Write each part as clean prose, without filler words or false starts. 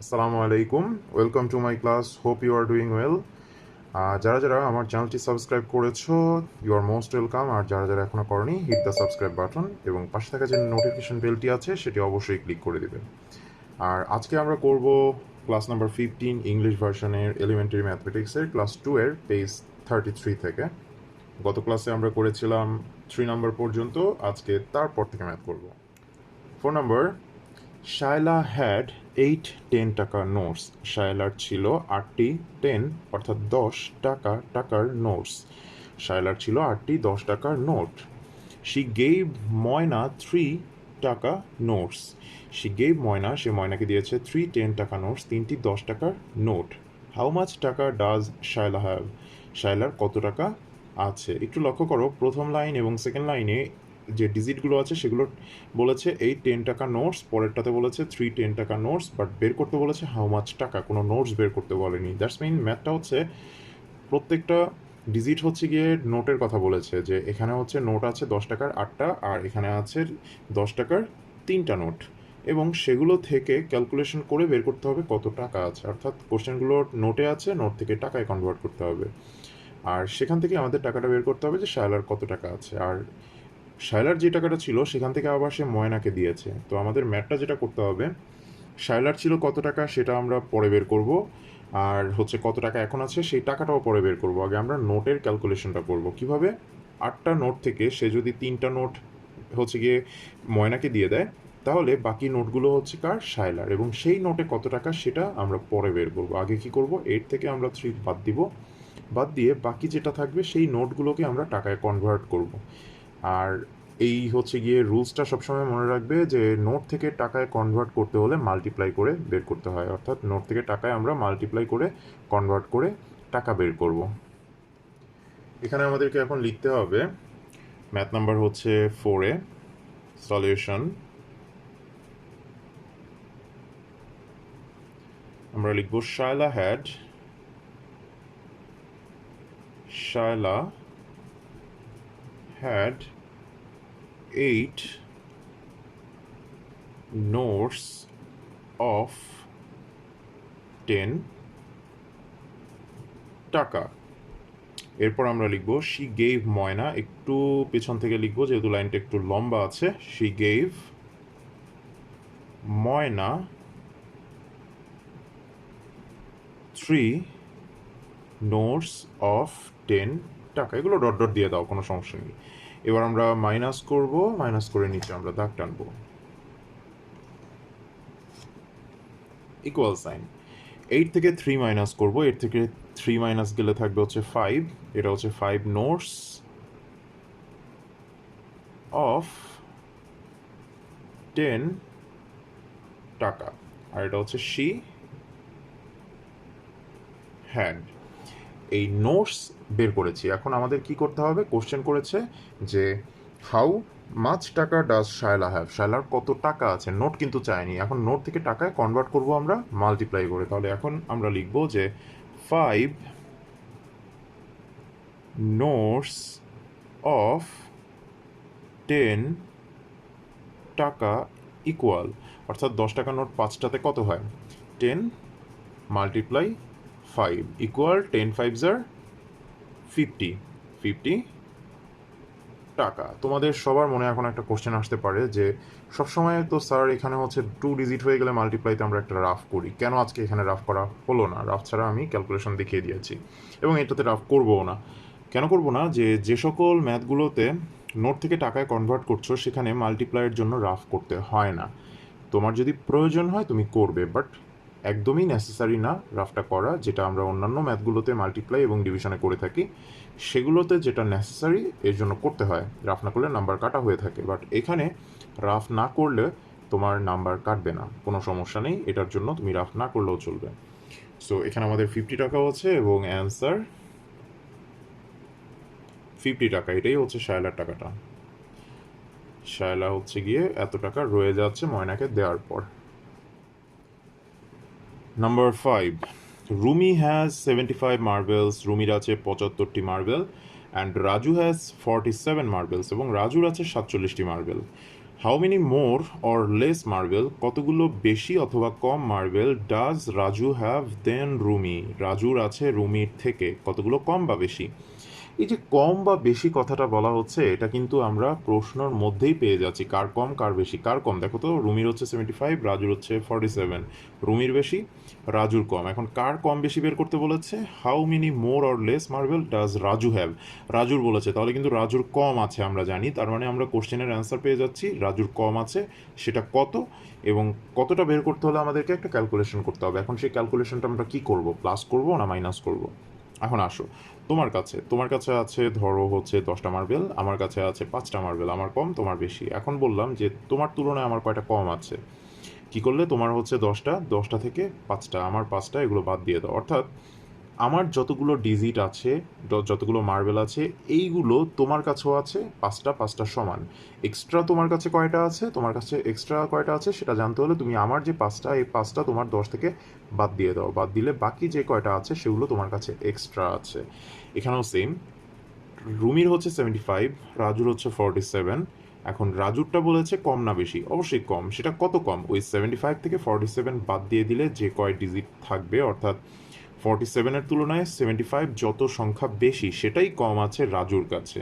আসসালামু আলাইকুম, welcome to my class. Hope you are doing well. যারা যারা আমার চ্যানেলটি সাবস্ক্রাইব করেছো, ইউ আর মোস্ট ওয়েলকাম। আর যারা যারা এখনও করনি, হিট দ্য সাবস্ক্রাইব বাটন এবং পাশে থাকা যে নোটিফিকেশন বেলটি আছে সেটি অবশ্যই ক্লিক করে দেবেন। আর আজকে আমরা করব ক্লাস নাম্বার 15 ইংলিশ ভার্সনের এলিমেন্টারি ম্যাথমেটিক্সের ক্লাস 2 এর পেজ 33 থেকে। গত ক্লাসে আমরা করেছিলাম 3 নাম্বার পর্যন্ত, আজকে তারপর থেকে ম্যাথ করব। 4 নাম্বার, শায়লা হ্যাড 8 টাকা নোটস। শায়লার ছিল 8টি 10 অর্থাৎ 10 টাকার নোটস। শায়লার ছিল 8টি 10 টাকার নোট। শি গেভ ময়না 3 টাকা নোটস। শি গেভ ময়না, সে ময়নাকে দিয়েছে 3 10 টাকা নোটস, 3টি 10 টাকার নোট। হাউ মাচ টাকা ডাজ শায়লা হ্যাভ? শায়লার কত টাকা আছে? একটু লক্ষ্য করো, প্রথম লাইন এবং সেকেন্ড লাইনে যে ডিজিটগুলো আছে সেগুলো বলেছে 8 10 টাকা নোটস, পরেরটাতে বলেছে 3 10 টাকা নোটস, বাট বের করতে বলেছে হাউ মাচ টাকা, কোনো নোটস বের করতে বলেনি। দ্যাটস মিন ম্যাথটা হচ্ছে প্রত্যেকটা ডিজিট হচ্ছে গিয়ে নোটের কথা বলেছে, যে এখানে হচ্ছে নোট আছে 10 টাকার 8টা, আর এখানে আছে 10 টাকার 3টা নোট, এবং সেগুলো থেকে ক্যালকুলেশন করে বের করতে হবে কত টাকা আছে। অর্থাৎ কোশ্চেনগুলো নোটে আছে, নোট থেকে টাকায় কনভার্ট করতে হবে, আর সেখান থেকে আমাদের টাকাটা বের করতে হবে যে শায়লার কত টাকা আছে। আর শায়লার যে টাকাটা ছিল সেখান থেকে আবার সে ময়নাকে দিয়েছে। তো আমাদের ম্যাথটা যেটা করতে হবে, শায়লার ছিল কত টাকা সেটা আমরা পরে বের করব, আর হচ্ছে কত টাকা এখন আছে সেই টাকাটাও পরে বের করব। আগে আমরা নোটের ক্যালকুলেশনটা করব কিভাবে। 8টা নোট থেকে সে যদি 3টা নোট হচ্ছে গিয়ে ময়নাকে দিয়ে দেয়, তাহলে বাকি নোটগুলো হচ্ছে কার? শায়লার, এবং সেই নোটে কত টাকা সেটা আমরা পরে বের করব। আগে কি করব, 8 থেকে আমরা 3 বাদ দিব, বাদ দিয়ে বাকি যেটা থাকবে সেই নোটগুলোকে আমরা টাকায় কনভার্ট করব। আর এই হচ্ছে গিয়ে রুলসটা সবসময় মনে রাখবে যে নোট থেকে টাকায় কনভার্ট করতে হলে মাল্টিপ্লাই করে বের করতে হয়, অর্থাৎ নোট থেকে টাকায় আমরা মাল্টিপ্লাই করে কনভার্ট করে টাকা বের করব। এখানে আমাদেরকে এখন লিখতে হবে ম্যাথ নাম্বার হচ্ছে 4-এ সলিউশন। আমরা লিখব শায়লা হ্যাড 8 notes of 10 টাকা। এরপর আমরা লিখব শি গেভ ময়না, একটু পেছন থেকে লিখব যেহেতু লাইনটা একটু লম্বা আছে। She gave Moyna 3 notes of 10 টাকা। এগুলো ডট ডট দিয়ে দাও, কোনো সমস্যা নেই। এবার আমরা মাইনাস করব, মাইনাস করে নিচে আমরা দাগ টানবো, ইকুয়াল সাইন। 8 থেকে 3 মাইনাস করব, 8 থেকে 3 মাইনাস গেলে থাকবে হচ্ছে 5। এটা হচ্ছে 5 নোটস অফ 10 টাকা, আর এটা হচ্ছে শি হ্যাড। এই নোটস বের করেছি। এখন আমাদের কি করতে হবে, কোশ্চেন করেছে যে হাউ মাচ টাকা ডাজ শায়লা হ্যাভ, শায়লার কত টাকা আছে। নোট কিন্তু চায়নি, এখন নোট থেকে টাকায় কনভার্ট করব আমরা মাল্টিপ্লাই করে। তাহলে এখন আমরা লিখব যে 5 নোটস অফ 10 টাকা ইকুয়াল, অর্থাৎ 10 টাকা নোট 5টাতে কত হয়, 10 মাল্টিপ্লাই 5 ইকুয়াল 10 5s are 50 টাকা। তোমাদের সবার মনে এখন একটা কোশ্চেন আসতে পারে যে সবসময় তো স্যার এখানে হচ্ছে 2 ডিজিট হয়ে গেলে মাল্টিপ্লাইতে আমরা একটা রাফ করি, কেন আজকে এখানে রাফ করা হলো না? রাফ ছাড়া আমি ক্যালকুলেশন দেখিয়ে দিয়েছি, এবং এটাতে রাফ করবও না। কেন করবো না, যে সকল ম্যাথগুলোতে নোট থেকে টাকায় কনভার্ট করছো সেখানে মাল্টিপ্লাইয়ের জন্য রাফ করতে হয় না। তোমার যদি প্রয়োজন হয় তুমি করবে, বাট একদমই নেসেসারি না রাফটা করা। যেটা আমরা অন্যান্য ম্যাথগুলোতে মাল্টিপ্লাই এবং ডিভিশনে করে থাকি, সেগুলোতে যেটা নেসেসারি এর জন্য করতে হয়, রাফ না করলে নাম্বার কাটা হয়ে থাকে। বাট এখানে রাফ না করলে তোমার নাম্বার কাটবে না, কোনো সমস্যা নেই, এটার জন্য তুমি রাফ না করলেও চলবে। সো এখানে আমাদের 50 টাকাও আছে, এবং অ্যান্সার 50 টাকা। এটাই হচ্ছে শায়লার টাকাটা। শায়লা হচ্ছে গিয়ে এত টাকা রয়ে যাচ্ছে ময়নাকে দেওয়ার পর। Number 5, Rumi has 75 marbles. রুমির আছে 75টি marble, and Raju has 47 marbles, এবং রাজুর আছে 47টি marble. How many more or less marble, কতগুলো বেশি অথবা কম marble does Raju have then Rumi, রাজুর আছে রুমির থেকে কতগুলো কম বা বেশি। এই যে কম বা বেশি কথাটা বলা হচ্ছে, এটা কিন্তু আমরা প্রশ্নর মধ্যেই পেয়ে যাচ্ছি কার কম কার বেশি। কার কম দেখো তো, রুমির হচ্ছে 75, রাজুর হচ্ছে 47, রুমির বেশি রাজুর কম। এখন কার কম বেশি বের করতে বলেছে, how many more or less marble does Raju have, রাজুর বলেছে, তাহলে কিন্তু রাজুর কম আছে আমরা জানি, তার মানে আমরা কোশ্চেনের অ্যান্সার পেয়ে যাচ্ছি রাজুর কম আছে, সেটা কত এবং কতটা বের করতে হলে আমাদেরকে একটা ক্যালকুলেশন করতে হবে। এখন সেই ক্যালকুলেশনটা আমরা কি করব, প্লাস করব না মাইনাস করব। এখন আসো, তোমার কাছে আছে ধরো হচ্ছে 10টা মার্বেল, আমার কাছে আছে 5টা মার্বেল, আমার কম তোমার বেশি। এখন বললাম যে তোমার তুলনায় আমার কয়টা কম আছে, কি করলে, তোমার হচ্ছে 10টা থেকে 5টা, আমার 5টা, এগুলো বাদ দিয়ে দাও। অর্থাৎ আমার যতগুলো ডিজিট আছে, যতগুলো মার্বেল আছে, এইগুলো তোমার কাছেও আছে 5টা, 5টা সমান। এক্সট্রা তোমার কাছে কয়টা আছে, তোমার কাছে এক্সট্রা কয়টা আছে সেটা জানতে হলে তুমি আমার যে 5টা, এই 5টা তোমার 10 থেকে বাদ দিয়ে দাও, বাদ দিলে বাকি যে কয়টা আছে সেগুলো তোমার কাছে এক্সট্রা আছে। এখানেও সেম, রুমির হচ্ছে 75, রাজুর হচ্ছে 47। এখন রাজুরটা বলেছে কম না বেশি, অবশ্যই কম। সেটা কত কম, ওই 75 থেকে 47 বাদ দিয়ে দিলে যে কয় ডিজিট থাকবে, অর্থাৎ 47-এর তুলনায় 75 যত সংখ্যা বেশি সেটাই কম আছে রাজুর কাছে।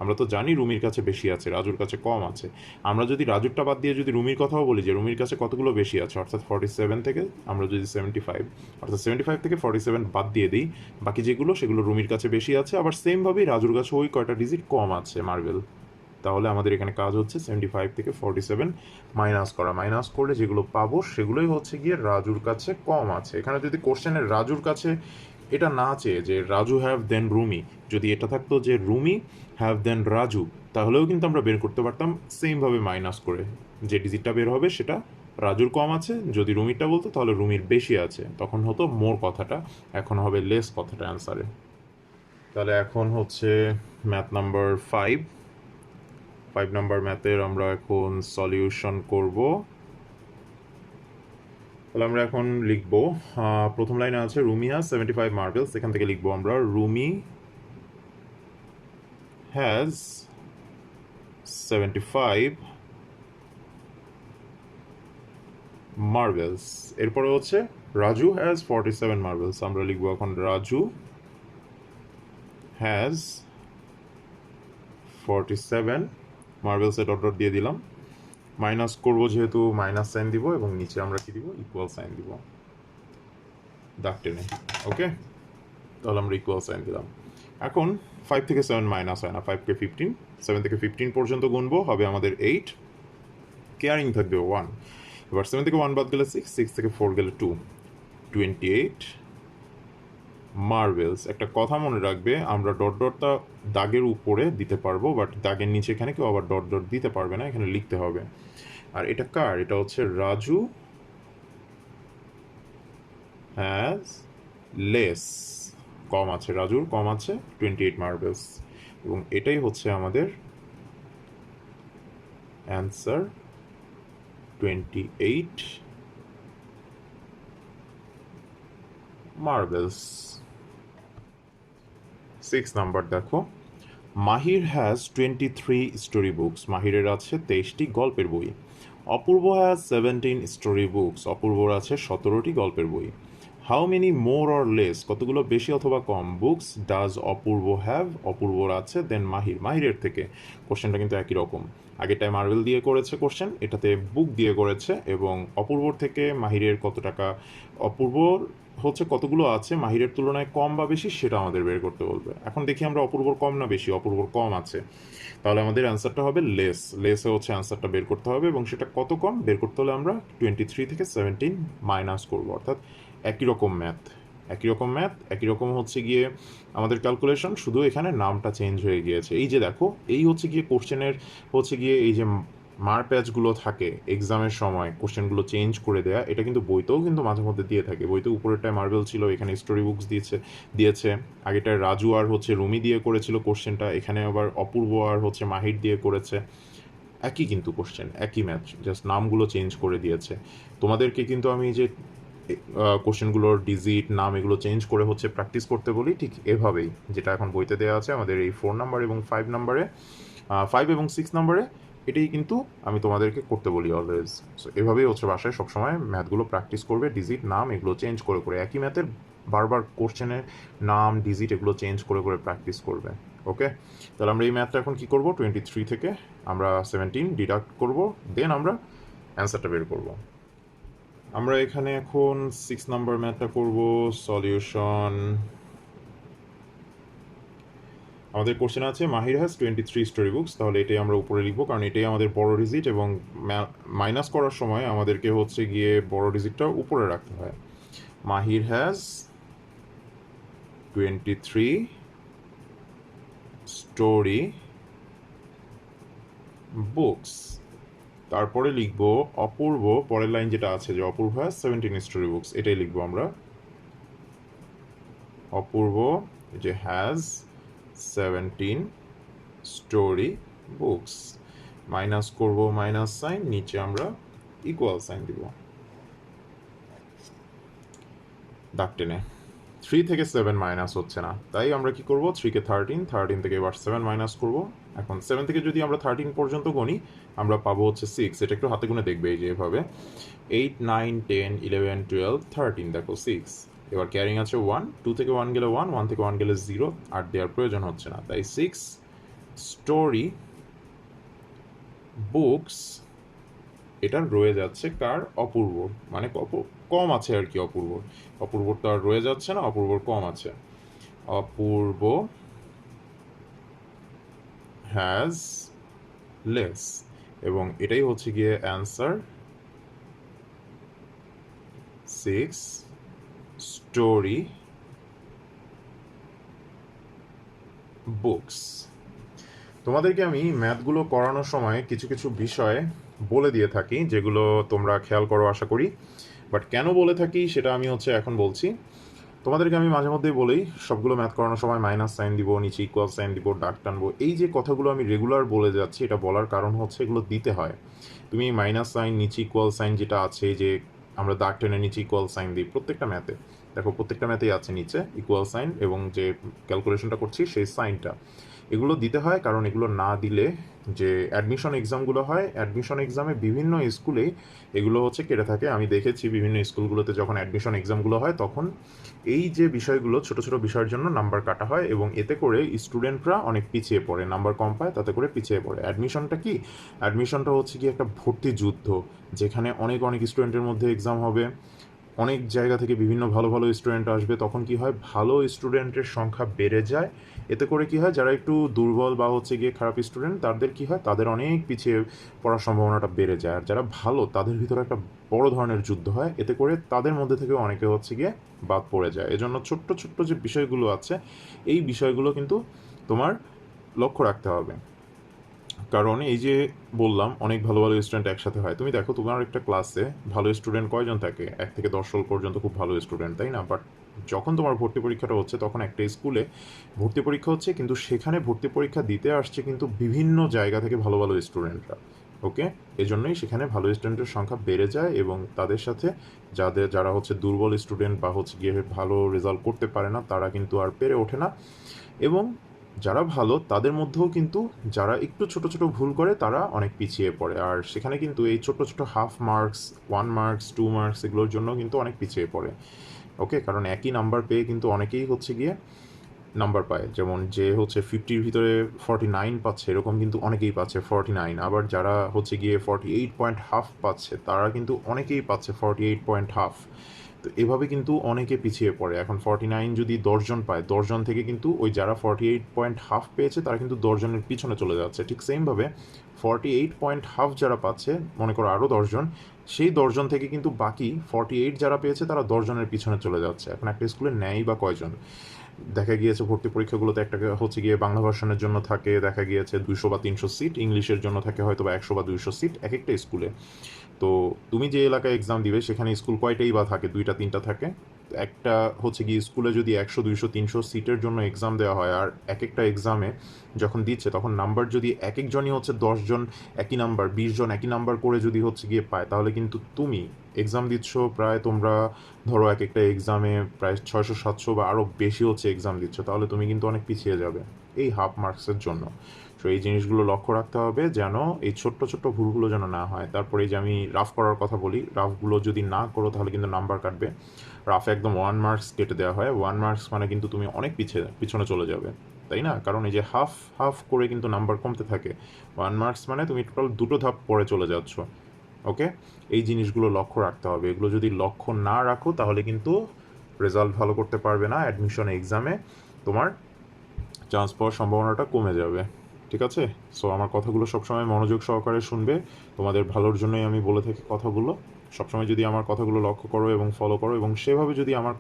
আমরা তো জানি রুমির কাছে বেশি আছে, রাজুর কাছে কম আছে। আমরা যদি রাজুরটা বাদ দিয়ে যদি রুমির কথাও বলি যে রুমির কাছে কতগুলো বেশি আছে, অর্থাৎ 47 থেকে আমরা যদি 75, অর্থাৎ 75 থেকে 47 বাদ দিয়ে দিই, বাকি যেগুলো সেগুলো রুমির কাছে বেশি আছে। আবার সেমভাবেই রাজুর কাছে ওই কয়টা ডিজিট কম আছে মার্বেল। তাহলে আমাদের এখানে কাজ হচ্ছে 75 থেকে 47 মাইনাস করা, মাইনাস করলে যেগুলো পাবো সেগুলোই হচ্ছে গিয়ে রাজুর কাছে কম আছে। এখানে যদি কোশ্চেনের রাজুর কাছে এটা না চেয়ে যে রাজু হ্যাভ দেন রুমি, যদি এটা থাকতো যে রুমি হ্যাভ দেন রাজু, তাহলেও কিন্তু আমরা বের করতে পারতাম সেমভাবে মাইনাস করে, যে ডিজিটটা বের হবে সেটা রাজুর কম আছে। যদি রুমিরটা বলতো তাহলে রুমির বেশি আছে, তখন হতো মোর কথাটা, এখন হবে লেস কথাটা অ্যান্সারে। তাহলে এখন হচ্ছে ম্যাথ নাম্বার 5 নাম্বার ম্যাথের আমরা এখন সলিউশন করব। তাহলে আমরা এখন লিখব, প্রথম লাইনে আছে রুমি হ্যাজ 75 মার্বেলস, এখান থেকে লিখবো আমরা রুমি হ্যাজ 75 মার্বেলস। এরপরে হচ্ছে রাজু হ্যাজ 47 মার্বেলস, আমরা লিখবো এখন রাজু হ্যাজ 47 মার্বেলসে ডট ডট দিয়ে দিলাম, মাইনাস করব যেহেতু মাইনাস সাইন দিব, এবং নিচে আমরা কি দিব, ইকুয়াল সাইন দিব দাগ টেনে। ওকে, তাহলে আমরা ইকুয়াল সাইন দিলাম। এখন 5 থেকে 7 মাইনাস হয় না, 5 কে 15, 7 থেকে 15 পর্যন্ত গুনবো, হবে আমাদের 8, কেয়ারিং থাকবে 1। এবার 7 থেকে 1 বাদ গেলে 6, 6 থেকে 4 গেলে 2, 28 মার্বেলস। একটা কথা মনে রাখবে, আমরা ডট ডটটা দাগের উপরে দিতে পারবো, বাট দাগের নিচে এখানে কেউ আবার ডট ডট দিতে পারবে না, এখানে লিখতে হবে। আর এটা কার, এটা হচ্ছে রাজু হ্যাজ লেস, কম আছে, রাজুর কম আছে 28 মার্বেলস, এবং এটাই হচ্ছে আমাদের অ্যান্সার, 28 মার্বেলস। 6 নাম্বার দেখো, মাহির হ্যাজ 23 স্টোরি বুকস, মাহিরের আছে 23টি গল্পের বই। অপূর্ব হ্যাজ 17 স্টোরি বুকস, অপূর্বর আছে 17টি গল্পের বই। How many more or less, কতগুলো বেশি অথবা কম, বুকস ডাজ অপূর্ব হ্যাভ, অপূর্বর আছে দেন মাহির, মাহিরের থেকে। কোশ্চেনটা কিন্তু একই রকম, আগেরটায় মার্বেল দিয়ে করেছে কোশ্চেন, এটাতে বুক দিয়ে করেছে, এবং অপূর্বর থেকে মাহিরের কত টাকা, অপূর্বর হচ্ছে কতগুলো আছে মাহিরের তুলনায় কম বা বেশি সেটা আমাদের বের করতে বলবে। এখন দেখি আমরা অপূর্বর কম না বেশি, অপূর্বর কম আছে, তাহলে আমাদের অ্যান্সারটা হবে লেস, লেসে হচ্ছে অ্যান্সারটা বের করতে হবে, এবং সেটা কত কম বের করতে হলে আমরা 23 থেকে 17 মাইনাস করবো। অর্থাৎ একই রকম ম্যাথ, একই রকম ম্যাথ, একই রকম হচ্ছে গিয়ে আমাদের ক্যালকুলেশন, শুধু এখানে নামটা চেঞ্জ হয়ে গিয়েছে। এই যে দেখো, এই হচ্ছে গিয়ে কোশ্চেনের হচ্ছে গিয়ে এই যে মার প্যাচগুলো থাকে এক্সামের সময়, কোশ্চেনগুলো চেঞ্জ করে দেয়া, এটা কিন্তু বইতেও কিন্তু মাঝে মধ্যে দিয়ে থাকে। বইতে উপরেরটায় মার্বেল ছিল, এখানে স্টোরি বুকস দিয়েছে। আগেটায় রাজু আর হচ্ছে রুমি দিয়ে করেছিল কোশ্চেনটা, এখানে আবার অপূর্ব আর হচ্ছে মাহির দিয়ে করেছে। একই কিন্তু কোশ্চেন, একই ম্যাথ, জাস্ট নামগুলো চেঞ্জ করে দিয়েছে। তোমাদেরকে কিন্তু আমি যে কোশ্চেনগুলোর ডিজিট নাম এগুলো চেঞ্জ করে হচ্ছে প্র্যাকটিস করতে বলি, ঠিক এভাবেই যেটা এখন বইতে দেওয়া আছে আমাদের এই 4 নাম্বার এবং 5 নাম্বারে, 5 এবং 6 নাম্বারে এটাই কিন্তু আমি তোমাদেরকে করতে বলি অলওয়েজ। সো এভাবেই হচ্ছে বাসায় সবসময় ম্যাথগুলো প্র্যাকটিস করবে, ডিজিট নাম এগুলো চেঞ্জ করে করে, একই ম্যাথের বারবার কোশ্চেনের নাম ডিজিট এগুলো চেঞ্জ করে করে প্র্যাকটিস করবে। ওকে, তাহলে আমরা এই ম্যাথটা এখন কি করব, 23 থেকে আমরা 17 ডিডাক্ট করব, দেন আমরা অ্যান্সারটা বের করব। আমরা এখানে এখন 6 নাম্বার ম্যাথটা করব, সলিউশন। আমাদের কোশ্চেন আছে মাহির হ্যাজ 23 স্টোরি বুকস, তাহলে এটাই আমরা উপরে লিখবো কারণ এটাই আমাদের বড় ডিজিট এবং মাইনাস করার সময় আমাদেরকে হচ্ছে গিয়ে বড় ডিজিটটা উপরে রাখতে হয়। মাহির হ্যাজ 23 স্টোরি বুকস। তারপরে লিখবো অপূর্ব, পরের লাইন যেটা আছে যে অপূর্ব হ্যাজ 17 স্টোরি বুকস, এটাই লিখবো আমরা। অপূর্ব যে হ্যাজ 17 স্টোরি বুকস, মাইনাস করব মাইনাস সাইন, নিচে আমরা ইকুয়াল সাইন দিব দাগ টেনে। 3 থেকে 7 মাইনাস হচ্ছে না, তাই আমরা কি করব, 3 কে 13, 13 থেকে এবার 7 মাইনাস করব। এখন 7 থেকে যদি আমরা 13 পর্যন্ত গণি আমরা পাবো হচ্ছে 6, এটা একটু হাতে গুনে দেখবে এই যে এভাবে 8 9 10 11 12 13, দেখো 6। এবার ক্যারিং আছে 1, 2 থেকে 1 গেলে 1, 1 থেকে 1 গেলে 0, আর দেওয়ার প্রয়োজন হচ্ছে না, তাই 6 স্টোরি বুকস এটা রয়ে যাচ্ছে কার, অপূর্ব, মানে কম আছে আর কি, অপূর্ব, অপূর্বর তো আর রয়ে যাচ্ছে না, অপূর্বর কম আছে। অপূর্ব হ্যাজ লেস, এবং এটাই হচ্ছে গিয়ে অ্যান্সার, 6 স্টোরি বুকস। তোমাদেরকে আমি ম্যাথগুলো করানোর সময় কিছু কিছু বিষয় বলে দিয়ে থাকি যেগুলো তোমরা খেয়াল করো আশা করি, বাট কেন বলে থাকি সেটা আমি হচ্ছে এখন বলছি। তোমাদেরকে আমি মাঝে মধ্যেই বলি সবগুলো ম্যাথ করানোর সময় মাইনাস সাইন দিব, নিচে ইকুয়াল সাইন দিব, দাগ টানবো, এই যে কথাগুলো আমি রেগুলার বলে যাচ্ছি এটা বলার কারণ হচ্ছে এগুলো দিতে হয়। তুমি মাইনাস সাইন নিচে ইকুয়াল সাইন যেটা আছে, যে আমরা দাগ টেনে নিচে ইকুয়াল সাইন দিই প্রত্যেকটা ম্যাথে, দেখো প্রত্যেকটা ম্যাথেই আছে নিচে ইকুয়াল সাইন এবং যে ক্যালকুলেশনটা করছি সেই সাইনটা, এগুলো দিতে হয় কারণ এগুলো না দিলে যে অ্যাডমিশন এক্সামগুলো হয়, অ্যাডমিশন এক্সামে বিভিন্ন স্কুলেই এগুলো হচ্ছে কেটে থাকে। আমি দেখেছি বিভিন্ন স্কুলগুলোতে যখন অ্যাডমিশন এক্সামগুলো হয় তখন এই যে বিষয়গুলো ছোট ছোট বিষয়ের জন্য নাম্বার কাটা হয় এবং এতে করে স্টুডেন্টরা অনেক পিছিয়ে পড়ে, নাম্বার কম পায়, তাতে করে পিছিয়ে পড়ে। অ্যাডমিশনটা কি, অ্যাডমিশনটা হচ্ছে কি একটা ভর্তি যুদ্ধ, যেখানে অনেক অনেক স্টুডেন্টের মধ্যে এক্সাম হবে, অনেক জায়গা থেকে বিভিন্ন ভালো ভালো স্টুডেন্ট আসবে, তখন কি হয় ভালো স্টুডেন্টের সংখ্যা বেড়ে যায়। এতে করে কি হয় যারা একটু দুর্বল বা হচ্ছে গিয়ে খারাপ স্টুডেন্ট তাদের কি হয়, তাদের অনেক পিছিয়ে পড়ার সম্ভাবনাটা বেড়ে যায়, আর যারা ভালো তাদের ভিতরে একটা বড় ধরনের যুদ্ধ হয়, এতে করে তাদের মধ্যে থেকে অনেকে হচ্ছে গিয়ে বাদ পড়ে যায়। এজন্য ছোট্ট ছোট্ট যে বিষয়গুলো আছে এই বিষয়গুলো কিন্তু তোমার লক্ষ্য রাখতে হবে, কারণ এই যে বললাম অনেক ভালো ভালো স্টুডেন্ট একসাথে হয়। তুমি দেখো তোমার একটা ক্লাসে ভালো স্টুডেন্ট কয়জন থাকে, 1 থেকে 10 পর্যন্ত খুব ভালো স্টুডেন্ট, তাই না? বাট যখন তোমার ভর্তি পরীক্ষাটা হচ্ছে তখন একটা স্কুলে ভর্তি পরীক্ষা হচ্ছে, কিন্তু সেখানে ভর্তি পরীক্ষা দিতে আসছে কিন্তু বিভিন্ন জায়গা থেকে ভালো ভালো স্টুডেন্টরা। ওকে, এজন্যই সেখানে ভালো স্টুডেন্টের সংখ্যা বেড়ে যায় এবং তাদের সাথে যারা হচ্ছে দুর্বল স্টুডেন্ট বা হচ্ছে গিয়ে ভালো রেজাল্ট করতে পারে না তারা কিন্তু আর পেরে ওঠে না, এবং যারা ভালো তাদের মধ্যেও কিন্তু যারা একটু ছোট ছোট ভুল করে তারা অনেক পিছিয়ে পড়ে, আর সেখানে কিন্তু এই ছোট ছোট হাফ মার্কস, 1 মার্কস, 2 মার্কস এগুলোর জন্য কিন্তু অনেক পিছিয়ে পড়ে। ওকে, কারণ একই নাম্বার পেয়ে কিন্তু অনেকেই হচ্ছে গিয়ে নাম্বার পায়, যেমন যে হচ্ছে 50-র ভিতরে 49 পাচ্ছে এরকম কিন্তু অনেকেই পাচ্ছে 49, আবার যারা হচ্ছে গিয়ে 48.5 পাচ্ছে তারা কিন্তু অনেকেই পাচ্ছে 48.5। তো এভাবে কিন্তু অনেকে পিছিয়ে পড়ে। এখন 49 যদি 10 জন পায়, 10 জন থেকে কিন্তু ওই যারা 48.5 পেয়েছে তারা কিন্তু 10 জনের পিছনে চলে যাচ্ছে। ঠিক সেমভাবে 48.5 যারা পাচ্ছে, মনে করো আরও 10 জন, সেই 10 জন থেকে কিন্তু বাকি 48 যারা পেয়েছে তারা 10 জনের পিছনে চলে যাচ্ছে। এখন একটা স্কুলে নেয় বা কয়জন? দেখা গিয়েছে ভর্তি পরীক্ষাগুলোতে একটা হচ্ছে গিয়ে বাংলা ভার্সনের জন্য থাকে দেখা গিয়েছে 200 বা 300 সিট, ইংলিশের জন্য থাকে হয়তো বা 100 বা 200 সিট এক একটা স্কুলে। তো তুমি যে এলাকায় এক্সাম দিবে সেখানে স্কুল কয়টাই বা থাকে, 2টা 3টা থাকে। একটা হচ্ছে গিয়ে স্কুলে যদি 100 200 300 সিটের জন্য এক্সাম দেওয়া হয়, আর এক একটা এক্সামে যখন দিচ্ছে তখন নাম্বার যদি এক একজনই হচ্ছে 10 জন একই নাম্বার, 20 জন একই নাম্বার করে যদি হচ্ছে গিয়ে পায়, তাহলে কিন্তু তুমি এক্সাম দিচ্ছ প্রায়, তোমরা ধরো এক একটা এক্সামে প্রায় 600 700 বা আরও বেশি হচ্ছে এক্সাম দিচ্ছ, তাহলে তুমি কিন্তু অনেক পিছিয়ে যাবে। এই হাফ মার্কসের জন্য। সো এই জিনিসগুলো লক্ষ্য রাখতে হবে যেন এই ছোট্ট ছোট্ট ভুলগুলো যেন না হয়। তারপরে এই যে আমি রাফ করার কথা বলি, রাফগুলো যদি না করো তাহলে কিন্তু নাম্বার কাটবে। রাফে একদম 1 মার্কস কেটে দেওয়া হয়। 1 মার্কস মানে কিন্তু তুমি অনেক পিছনে চলে যাবে, তাই না? কারণ এই যে হাফ হাফ করে কিন্তু নাম্বার কমতে থাকে। 1 মার্কস মানে তুমি টোটাল 2 ধাপ পরে চলে যাচ্ছ। ওকে? এই জিনিসগুলো লক্ষ্য রাখতে হবে। এগুলো যদি লক্ষ্য না রাখো তাহলে কিন্তু রেজাল্ট ভালো করতে পারবে না। অ্যাডমিশন এক্সামে তোমার চান্স পাওয়ার সম্ভাবনাটা কমে যাবে। ঠিক আছে? সো আমার কথাগুলো সবসময় মনোযোগ সহকারে শুনবে। তোমাদের ভালোর জন্যই আমি বলে থাকি কথাগুলো। সবসময় যদি আমার কথাগুলো লক্ষ্য করো এবং ফলো করো এবং সেভাবে যদি আমার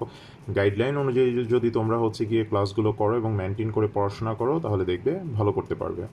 গাইডলাইন অনুযায়ী যদি তোমরা হচ্ছে গিয়ে ক্লাসগুলো করো এবং মেনটেন করে পড়াশোনা করো তাহলে দেখবে ভালো করতে পারবে।